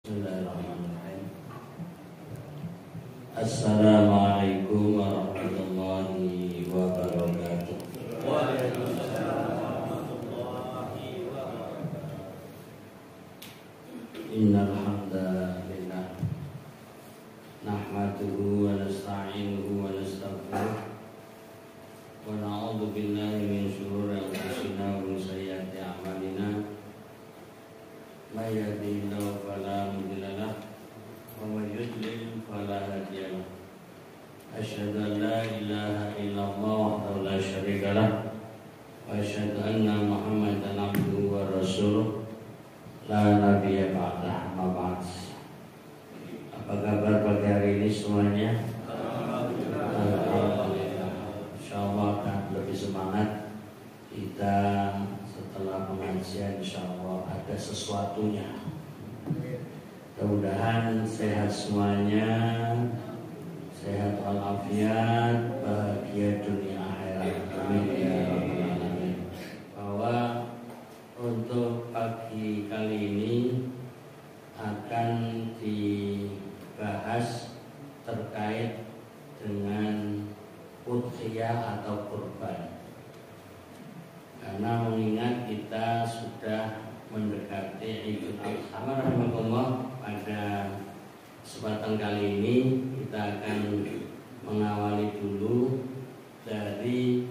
Bismillahirrahmanirrahim. Assalamualaikum warahmatullahi wabarakatuh. Waalaikumsalam warahmatullahi wabarakatuh. Innal hamdalillah nahmaduhu wa nasta'inuhu wa nastaghfiruh wa na'udzu billahi min shururi anfusina wa min sayyiati a'malina. May yahdihillahu fala mudilla lahu wa may yudlil fala hadiya lahu. Asyhadu an la ilaha illallah wahdahu la syarika lahu wa asyhadu anna Muhammadan abduhu wa rasuluh la nabiyya ba'dah. Amma ba'd. Apa kabar pagi hari ini semuanya? Alhamdulillah. Insyaallah akan lebih semangat kita setelah pengajian. Insyaallah ada sesuatunya. Mudah-mudahan sehat semuanya, sehat walafiat, bahagia dunia akhirat. Amin ya rabbal alamin. Bahwa untuk pagi kali ini akan dibahas terkait dengan udhiyah atau kurban. Karena mengingat kita sudah mendekati Idul Adha, rahimahullah, pada kesempatan kali ini kita akan mengawali dulu dari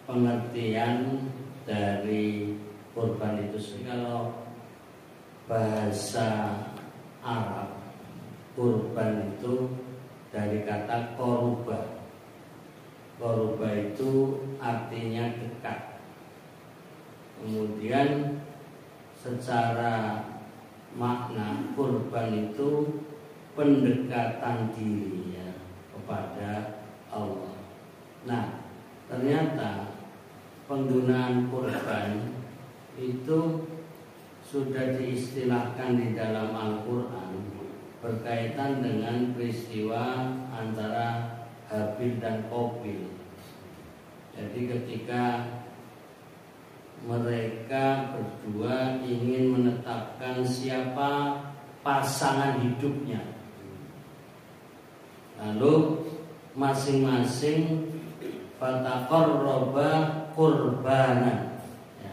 pengertian dari kurban itu sendiri. Kalau bahasa Arab, kurban itu dari kata korubah. Korubah itu artinya dekat. Kemudian secara makna kurban itu pendekatan diri ya, kepada Allah. Nah, ternyata penggunaan kurban itu sudah diistilahkan di dalam Al-Quran berkaitan dengan peristiwa antara Habil dan Qabil. Jadi ketika mereka berdua ingin menetapkan siapa pasangan hidupnya, lalu masing-masing fataqarraba qurbanan ya.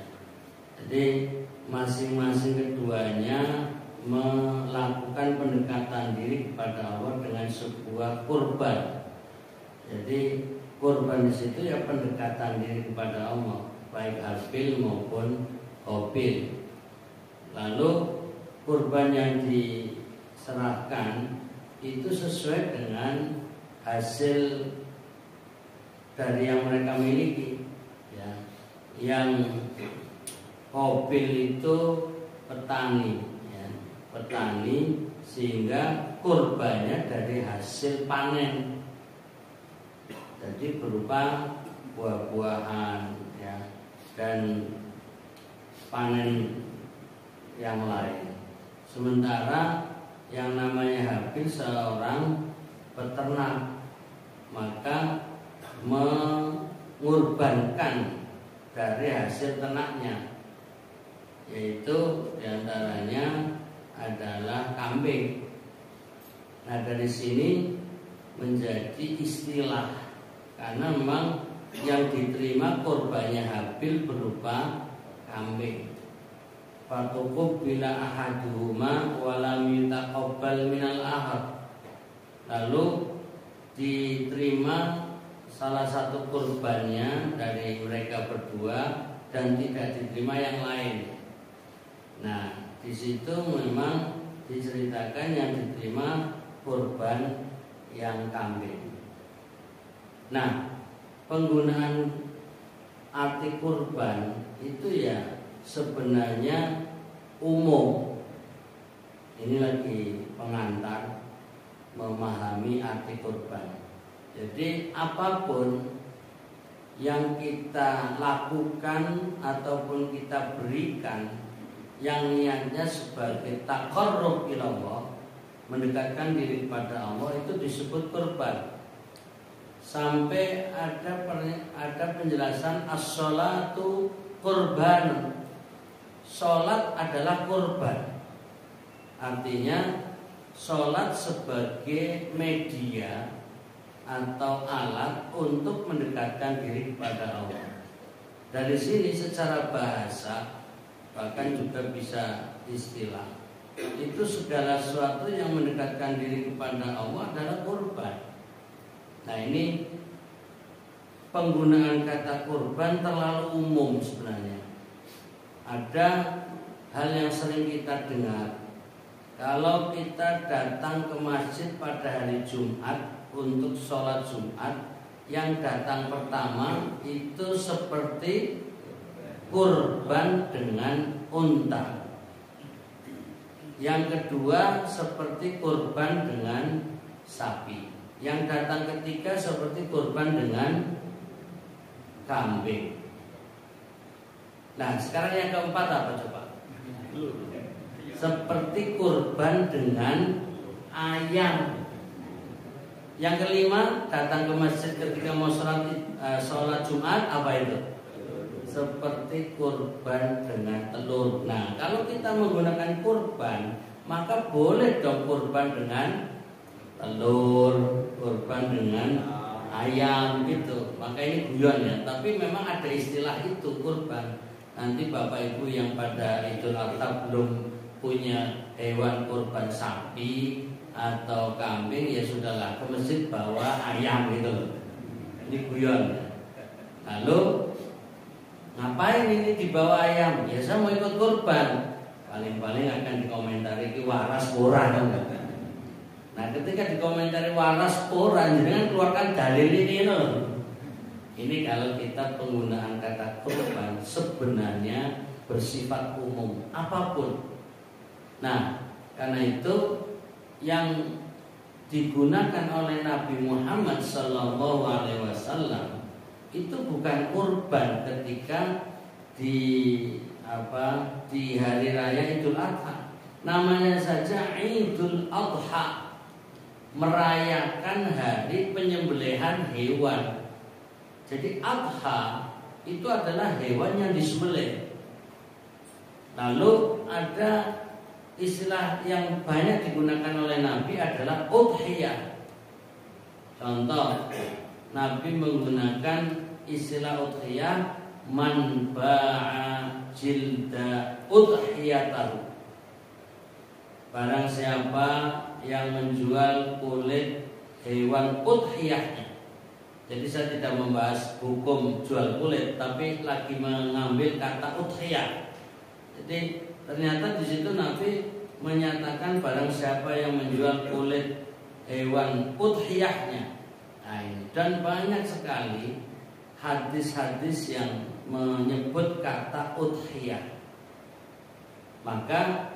Jadi masing-masing keduanya melakukan pendekatan diri kepada Allah dengan sebuah kurban. Jadi kurban di situ ya pendekatan diri kepada Allah, baik Habil maupun Qabil. Lalu kurban yang diserahkan itu sesuai dengan hasil dari yang mereka miliki. Ya. Yang Qabil itu petani, ya. Petani, sehingga kurbannya dari hasil panen. Jadi berupa buah-buahan ya, dan panen yang lain. Sementara yang namanya Habil seorang peternak, maka mengorbankan dari hasil ternaknya, yaitu diantaranya adalah kambing. Nah, dari sini menjadi istilah, karena memang yang diterima korbannya Habil berupa kambing. Fatukub bila ahaduhuma walam yutaqabbal minal ahad. Lalu diterima salah satu korbannya dari mereka berdua dan tidak diterima yang lain. Nah, di situ memang diceritakan yang diterima korban yang kambing. Nah, penggunaan arti kurban itu ya sebenarnya umum. Ini lagi pengantar memahami arti kurban. Jadi apapun yang kita lakukan ataupun kita berikan yang niatnya sebagai taqarrub ilallah, mendekatkan diri kepada Allah, itu disebut kurban. Sampai ada penjelasan as-sholatu kurban. Sholat adalah kurban. Artinya sholat sebagai media atau alat untuk mendekatkan diri kepada Allah. Dari sini secara bahasa, bahkan juga bisa istilah, itu segala sesuatu yang mendekatkan diri kepada Allah adalah kurban. Nah, ini penggunaan kata kurban terlalu umum sebenarnya. Ada hal yang sering kita dengar. Kalau kita datang ke masjid pada hari Jumat untuk sholat Jumat, yang datang pertama itu seperti kurban dengan unta. Yang kedua seperti kurban dengan sapi. Yang datang ketiga seperti kurban dengan kambing. Nah, sekarang yang keempat apa coba? Seperti kurban dengan ayam. Yang kelima datang ke masjid ketika mau sholat Jumat, apa itu? Seperti kurban dengan telur. Nah, kalau kita menggunakan kurban, maka boleh dong kurban dengan telur, kurban dengan ayam gitu. Maka ini guyon ya. Tapi memang ada istilah itu kurban. Nanti Bapak Ibu yang pada Idul Adha belum punya hewan kurban sapi atau kambing, ya sudahlah, ke masjid bawa ayam gitu loh. Ini guyon. Lalu ngapain ini dibawa ayam? Ya saya mau ikut kurban. Paling-paling akan dikomentari ki waras ora dong. Nah, ketika dikomentari waras ora, jangan keluarkan dalil ini loh. Ini kalau kita penggunaan kata kurban sebenarnya bersifat umum, apapun. Nah, karena itu yang digunakan oleh Nabi Muhammad SAW itu bukan kurban ketika di hari raya Idul Adha. Namanya saja Idul Adha, merayakan hari penyembelihan hewan. Jadi adha itu adalah hewan yang disembelih. Lalu ada istilah yang banyak digunakan oleh Nabi adalah udhiyah. Contoh, Nabi menggunakan istilah udhiyah, man ba'a jilda udhiyatahu. Barang siapa yang menjual kulit hewan udhiyahnya. Jadi saya tidak membahas hukum jual kulit, tapi lagi mengambil kata udhiyah. Jadi ternyata di situ Nabi menyatakan barang siapa yang menjual kulit hewan udhiyahnya. Nah, dan banyak sekali hadis-hadis yang menyebut kata udhiyah. Maka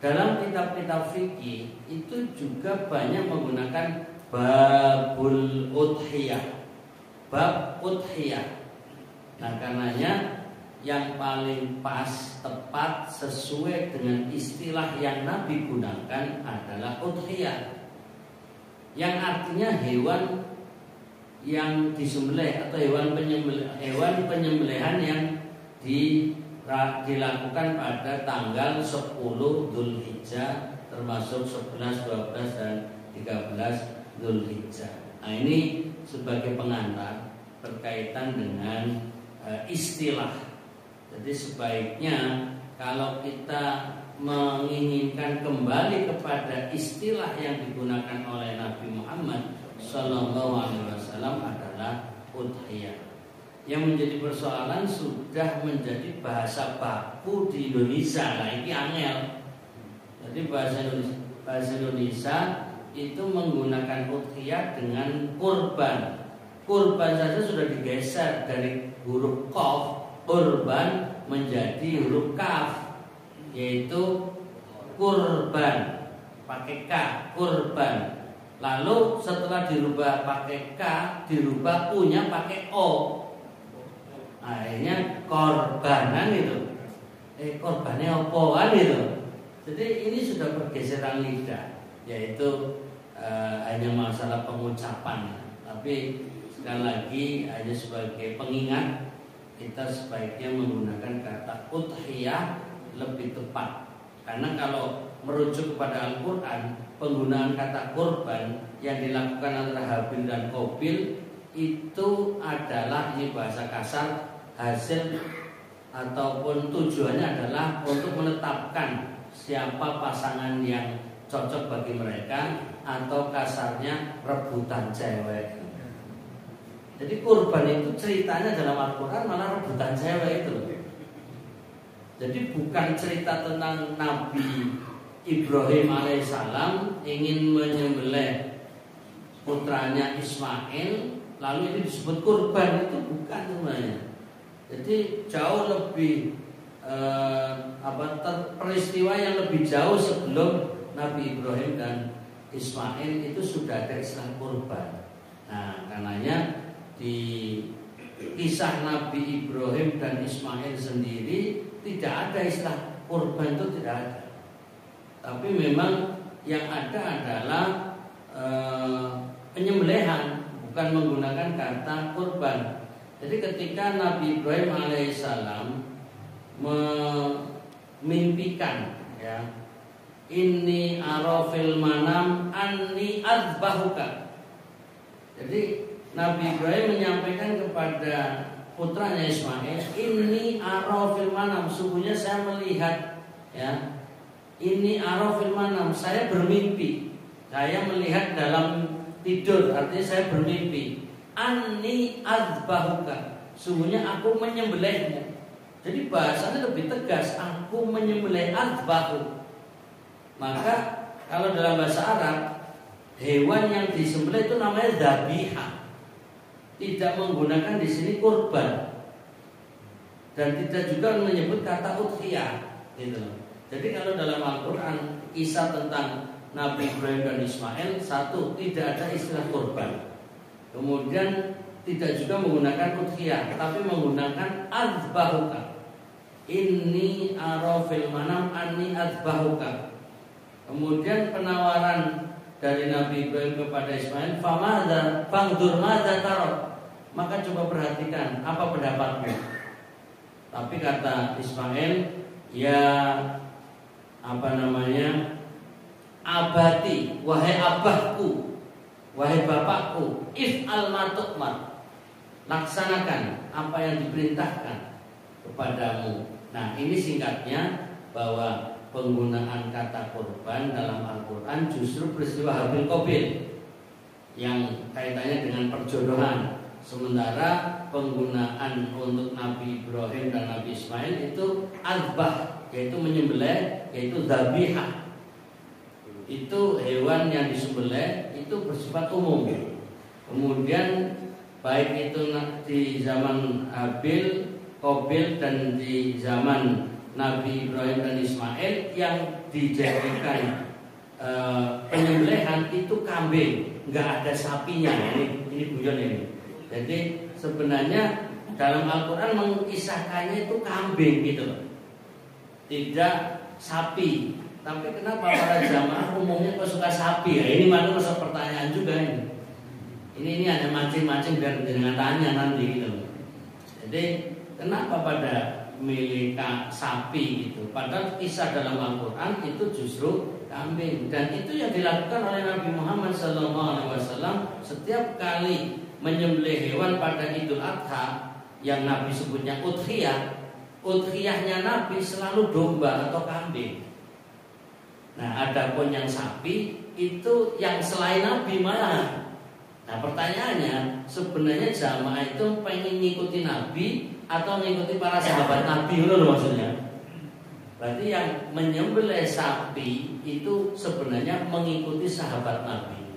dalam kitab-kitab fikih itu juga banyak menggunakan babul udhiyah, bab udhiyah. Nah, karenanya yang paling pas, tepat, sesuai dengan istilah yang Nabi gunakan adalah udhiyah, yang artinya hewan yang disembelih atau hewan penyembelihan yang dilakukan pada tanggal 10 Dzulhijjah, termasuk 11, 12 dan 13 Dzulhijjah. Nah, ini sebagai pengantar berkaitan dengan istilah. Jadi sebaiknya kalau kita menginginkan kembali kepada istilah yang digunakan oleh Nabi Muhammad SAW adalah udhiyah. Yang menjadi persoalan sudah menjadi bahasa baku di Indonesia. Nah, ini angel. Jadi bahasa Indonesia itu menggunakan udhiyah dengan kurban. Kurban saja sudah digeser dari huruf qaf, kurban, menjadi huruf kaf, yaitu kurban, pakai k, kurban. Lalu setelah dirubah pakai k, dirubah u-nya pakai o. Akhirnya korbanan itu. Korbannya apa kan itu. Jadi ini sudah pergeseran lidah, yaitu hanya masalah pengucapan. Tapi sekali lagi hanya sebagai pengingat, kita sebaiknya menggunakan kata udhiyah lebih tepat. Karena kalau merujuk kepada Al-Quran, penggunaan kata kurban yang dilakukan antara Habil dan Qabil itu adalah, ini bahasa kasar, hasil ataupun tujuannya adalah untuk menetapkan siapa pasangan yang cocok bagi mereka, atau kasarnya rebutan cewek. Jadi kurban itu ceritanya dalam Al-Quran malah rebutan cewek itu. Jadi bukan cerita tentang Nabi Ibrahim alaihissalam ingin menyembelih putranya Ismail lalu ini disebut kurban, itu bukan sebenarnya. Jadi jauh lebih peristiwa yang lebih jauh sebelum Nabi Ibrahim dan Ismail itu sudah ada istilah kurban. Nah, karenanya di kisah Nabi Ibrahim dan Ismail sendiri tidak ada istilah kurban, itu tidak ada. Tapi memang yang ada adalah penyembelihan, bukan menggunakan kata kurban. Jadi ketika Nabi Ibrahim alaihissalam memimpikan, ya, inni arafil manam anni azbahuka. Jadi Nabi Ibrahim menyampaikan kepada putranya Ismail, inni arafil manam, sungguhnya saya melihat, ya, inni arafil manam, saya bermimpi, saya melihat dalam tidur, artinya saya bermimpi. Anni azbahuka, sungguhnya aku menyembelihmu. Jadi bahasanya lebih tegas, aku menyembelih, azbahu. Maka kalau dalam bahasa Arab, hewan yang disembelih itu namanya dzabihah. Tidak menggunakan di sini kurban, dan tidak juga menyebut kata udhiyah, gitu. Jadi kalau dalam Al-Quran kisah tentang Nabi Ibrahim dan Ismail, satu, tidak ada istilah kurban. Kemudian tidak juga menggunakan udhiyah, tapi menggunakan azbahuka. Inni arafil manam anni azbahuka. Kemudian penawaran dari Nabi Ibrahim kepada Ismail, famadza fangdur madza tarot, maka coba perhatikan apa pendapatmu. Tapi kata Ismail, ya abati, wahai abahku, wahai bapakku, if'al ma tu'mar, laksanakan apa yang diperintahkan kepadamu. Nah, ini singkatnya bahwa penggunaan kata kurban dalam Al-Quran justru peristiwa Habil Qabil yang kaitannya dengan perjodohan. Sementara penggunaan untuk Nabi Ibrahim dan Nabi Ismail itu azbah, yaitu menyembelih, yaitu dzabihah. Itu hewan yang disembelih itu bersifat umum. Kemudian baik itu di zaman Habil, Qabil, dan di zaman Nabi Ibrahim dan Ismail yang dijadikan penyembelihan itu kambing, nggak ada sapinya. Ini guyon ini. Jadi sebenarnya dalam Al-Quran mengisahkannya itu kambing gitu, tidak sapi. Tapi kenapa para jamaah umumnya kok suka sapi? Ya, ini malah masuk pertanyaan juga ini. Ini hanya mancing-mancing biar dengan tanya nanti gitu. Jadi kenapa pada milik sapi gitu? Padahal kisah dalam Al-Quran itu justru kambing, dan itu yang dilakukan oleh Nabi Muhammad SAW setiap kali menyembelih hewan pada Idul Adha yang Nabi sebutnya udhiyah. Udhiyahnya Nabi selalu domba atau kambing. Nah, adapun yang sapi itu yang selain Nabi malah. Nah, pertanyaannya sebenarnya jamaah itu pengen ngikuti Nabi atau ngikuti para sahabat Nabi, itu loh maksudnya. Berarti yang menyembelih sapi itu sebenarnya mengikuti sahabat Nabi.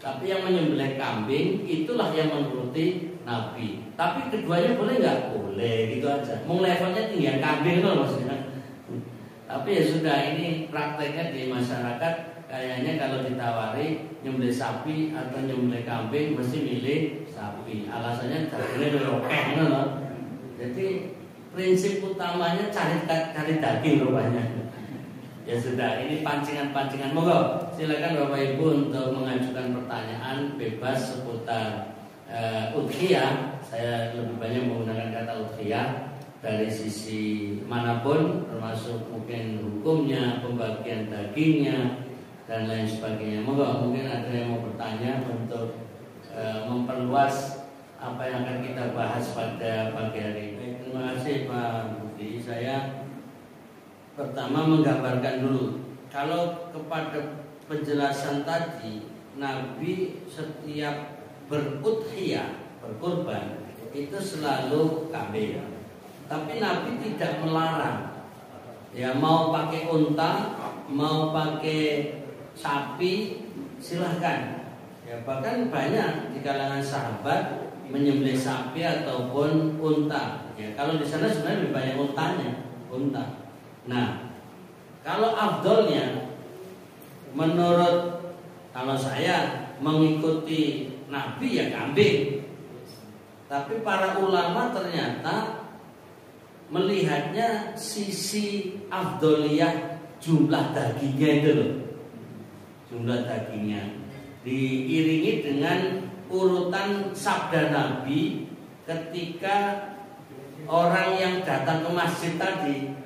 Tapi yang menyembelih kambing itulah yang menuruti Nabi. Tapi keduanya boleh nggak? Boleh, gitu aja. Mau levelnya tinggi kambing loh maksudnya. Tapi ya sudah, ini prakteknya di masyarakat kayaknya kalau ditawari nyembelih sapi atau nyembelih kambing mesti milih sapi. Alasannya dagingnya rokeh loh. Jadi prinsip utamanya cari daging rupanya. Ya sudah, ini pancingan-pancingan. Monggo silakan Bapak Ibu untuk mengajukan pertanyaan bebas seputar udhiyah. Saya lebih banyak menggunakan kata udhiyah. dari sisi manapun, termasuk mungkin hukumnya, pembagian dagingnya dan lain sebagainya. Mungkin ada yang mau bertanya untuk memperluas apa yang akan kita bahas pada pagi hari ini. Terima kasih Pak Budi. Saya pertama menggambarkan dulu, kalau kepada penjelasan tadi, Nabi setiap berudhiyah, berkurban itu selalu kambing. Tapi Nabi tidak melarang. Ya, mau pakai unta, mau pakai sapi, silahkan. Ya, bahkan banyak di kalangan sahabat menyembelih sapi ataupun unta. Ya, kalau di sana sebenarnya lebih banyak untanya, unta. Nah, kalau afdolnya menurut kalau saya mengikuti Nabi ya kambing. Tapi para ulama ternyata melihatnya sisi afdoliyah jumlah dagingnya itu loh. Jumlah dagingnya diiringi dengan urutan sabda Nabi ketika orang yang datang ke masjid tadi,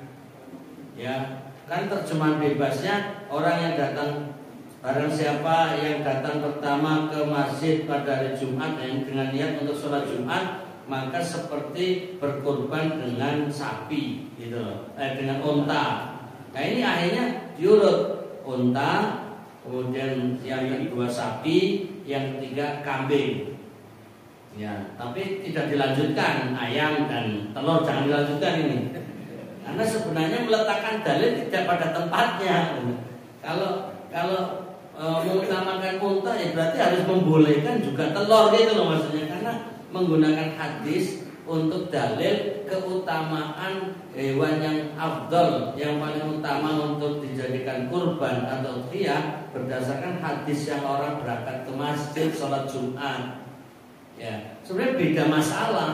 ya kan terjemahan bebasnya orang yang datang, barang siapa yang datang pertama ke masjid pada hari Jumat dengan niat untuk sholat Jumat, maka seperti berkorban dengan sapi gitu loh, dengan unta. Nah ini akhirnya diurut unta, kemudian yang kedua sapi, yang ketiga kambing. Ya, tapi tidak dilanjutkan ayam dan telur, jangan dilanjutkan ini. Karena sebenarnya meletakkan dalil tidak pada tempatnya. Kalau mengutamakan unta ya berarti harus membolehkan juga telur gitu loh maksudnya, karena menggunakan hadis untuk dalil keutamaan hewan yang afdol, yang paling utama untuk dijadikan kurban atau udhiyah berdasarkan hadis yang orang berangkat ke masjid sholat Jumat. Ya, sebenarnya beda masalah,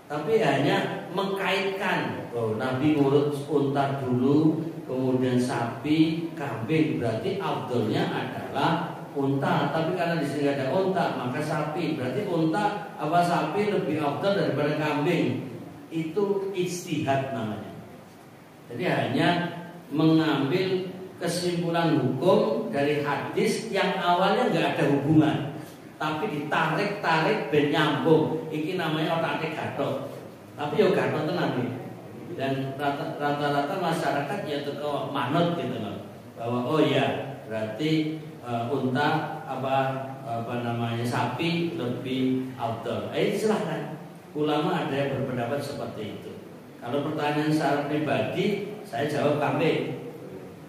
tapi hanya mengkaitkan. Oh, Nabi ngurut unta dulu, kemudian sapi, kambing, berarti afdolnya adalah unta. Tapi karena di sini ada unta, maka sapi. Berarti unta apa sapi lebih afdal daripada kambing. Itu ijtihad namanya. Jadi hanya mengambil kesimpulan hukum dari hadis yang awalnya nggak ada hubungan, tapi ditarik-tarik ben nyambung. Iki namanya otak-atik gathok. Tapi yo gathok tenan nih. Dan rata-rata masyarakat ya teko manut gitu loh. Bahwa oh ya, berarti unta apa namanya sapi lebih afdal. Silahkan. Ulama ada yang berpendapat seperti itu. Kalau pertanyaan secara pribadi, saya jawab kambing.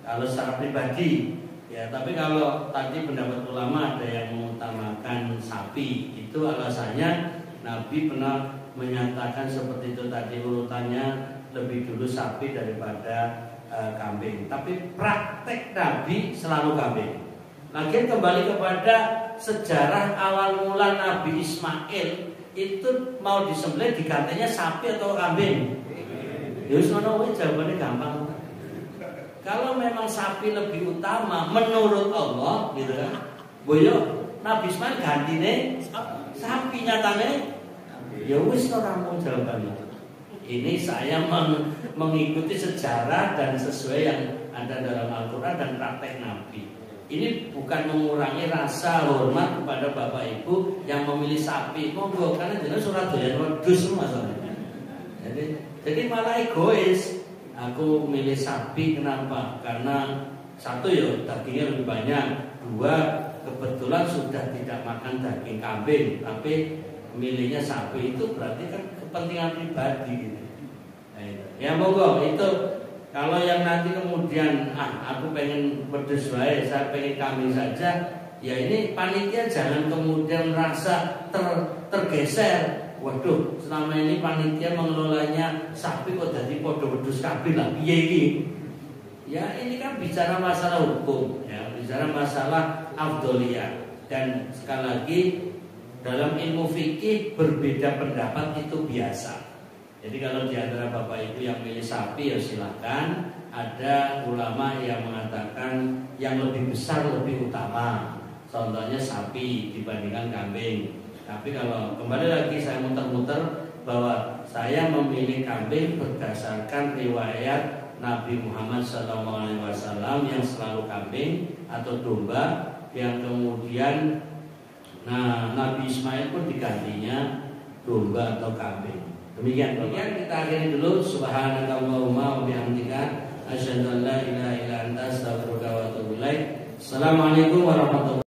Kalau secara pribadi, ya. Tapi kalau tadi pendapat ulama ada yang mengutamakan sapi, itu alasannya Nabi pernah menyatakan seperti itu tadi, urutannya lebih dulu sapi daripada kambing. Tapi praktek Nabi selalu kambing. Lagi kembali kepada sejarah awal mula Nabi Ismail itu mau disembelih digantinya sapi atau kambing? Ya sebenarnya jawabannya gampang. Kalau memang sapi lebih utama menurut Allah, gitu kan? Boyo Nabi Ismail gantine sapi nyatanya. Ya wis ora mau jawabannya. Ini saya mengikuti sejarah dan sesuai yang ada dalam Al-Quran dan praktek Nabi. Ini bukan mengurangi rasa hormat kepada bapak ibu yang memilih sapi. Monggo, karena jelas surat doyan wedhus masalahnya. Jadi malah egois. Aku milih sapi kenapa? Karena satu ya dagingnya lebih banyak. Dua, kebetulan sudah tidak makan daging kambing, tapi milihnya sapi. Itu berarti kan kepentingan pribadi gitu. Nah, itu. Ya monggo itu. Kalau yang nanti kemudian aku pengen wedhus wae, saya pengen kambing saja, ya ini panitia jangan kemudian merasa tergeser. Waduh, selama ini panitia mengelolanya sapi kok jadi podo wedhus kambing lah piye iki? Ya ini kan bicara masalah hukum, ya, bicara masalah afdoliyah. Dan sekali lagi dalam ilmu fikih berbeda pendapat itu biasa. Jadi kalau di antara bapak ibu yang milih sapi ya silakan. Ada ulama yang mengatakan yang lebih besar lebih utama. Contohnya sapi dibandingkan kambing. Tapi kalau kembali lagi saya muter-muter bahwa saya memilih kambing berdasarkan riwayat Nabi Muhammad SAW yang selalu kambing atau domba, yang kemudian Nabi Ismail pun digantinya domba atau kambing. Demikian kita akhiri dulu. Subhanakallahumma wa bihamdika asyhadu an la ilaha illa anta astaghfiruka wa atubu ilaik. Assalamualaikum warahmatullahi wabarakatuh.